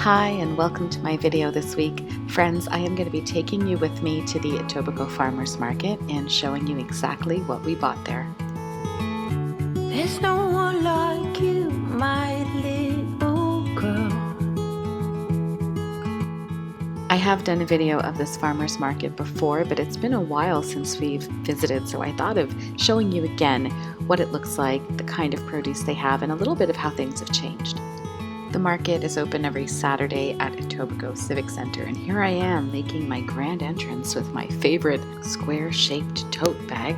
Hi and welcome to my video this week. Friends, I am going to be taking you with me to the Etobicoke Farmers Market and showing you exactly what we bought there. There's no one like you, my little girl. I have done a video of this farmers market before, but it's been a while since we've visited, so I thought of showing you again what it looks like, the kind of produce they have, and a little bit of how things have changed. The market is open every Saturday at Etobicoke Civic Center, and here I am making my grand entrance with my favorite square-shaped tote bag.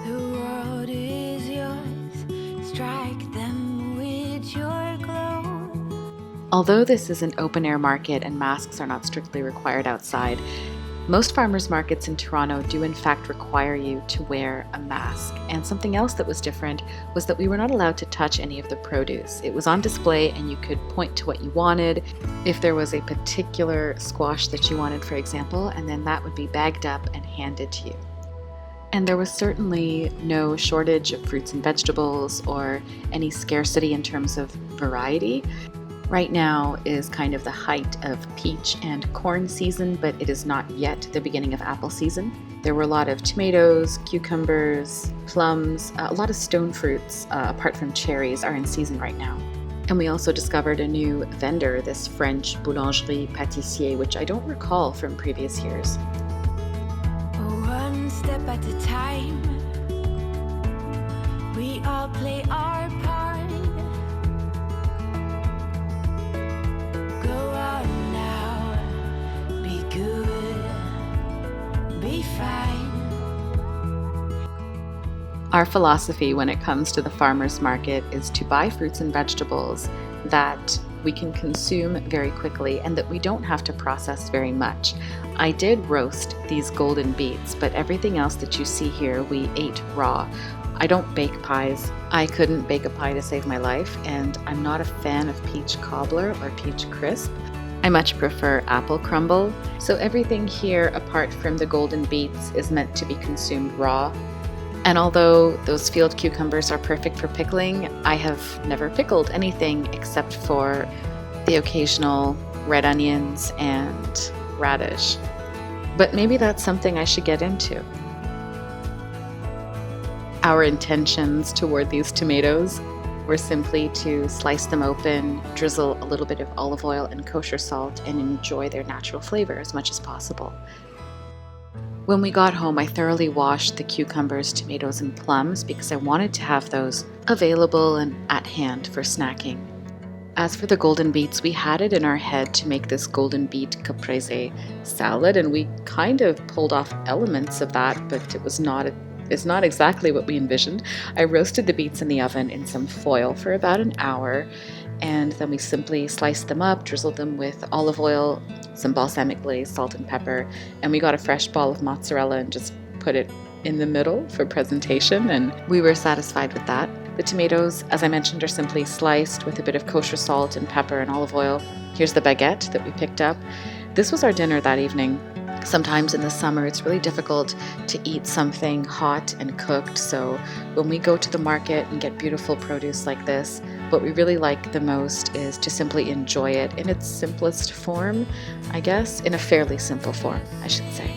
The world is yours, strike them with your glow. Although this is an open-air market and masks are not strictly required outside, most farmers markets in Toronto do in fact require you to wear a mask. And something else that was different was that we were not allowed to touch any of the produce. It was on display and you could point to what you wanted, if there was a particular squash that you wanted, for example, and then that would be bagged up and handed to you. And there was certainly no shortage of fruits and vegetables or any scarcity in terms of variety. Right now is kind of the height of peach and corn season, but it is not yet the beginning of apple season. There were a lot of tomatoes, cucumbers, plums, a lot of stone fruits, apart from cherries, are in season right now. And we also discovered a new vendor, this French boulangerie pâtissier, which I don't recall from previous years. One step at a time, we all play our part. Go on now, be good, be fine. Our philosophy when it comes to the farmers market is to buy fruits and vegetables that we can consume very quickly and that we don't have to process very much. I did roast these golden beets, but everything else that you see here we ate raw. I don't bake pies. I couldn't bake a pie to save my life, and I'm not a fan of peach cobbler or peach crisp. I much prefer apple crumble. So everything here, apart from the golden beets, is meant to be consumed raw. And although those field cucumbers are perfect for pickling, I have never pickled anything except for the occasional red onions and radish. But maybe that's something I should get into. Our intentions toward these tomatoes were simply to slice them open, drizzle a little bit of olive oil and kosher salt, and enjoy their natural flavor as much as possible. When we got home, I thoroughly washed the cucumbers, tomatoes, and plums because I wanted to have those available and at hand for snacking. As for the golden beets, we had it in our head to make this golden beet caprese salad, and we kind of pulled off elements of that, but it's not exactly what we envisioned. I roasted the beets in the oven in some foil for about an hour, and then we simply sliced them up, drizzled them with olive oil, some balsamic glaze, salt and pepper, and we got a fresh ball of mozzarella and just put it in the middle for presentation, and we were satisfied with that. The tomatoes, as I mentioned, are simply sliced with a bit of kosher salt and pepper and olive oil. Here's the baguette that we picked up. This was our dinner that evening. Sometimes in the summer it's really difficult to eat something hot and cooked, so when we go to the market and get beautiful produce like this, what we really like the most is to simply enjoy it in its simplest form, I guess, in a fairly simple form, I should say.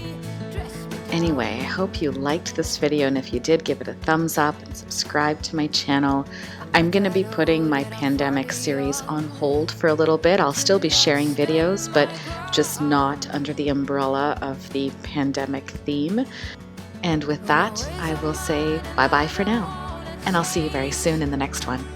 Anyway, I hope you liked this video, and if you did, give it a thumbs up and subscribe to my channel. I'm going to be putting my pandemic series on hold for a little bit. I'll still be sharing videos, but just not under the umbrella of the pandemic theme. And with that, I will say bye-bye for now, and I'll see you very soon in the next one.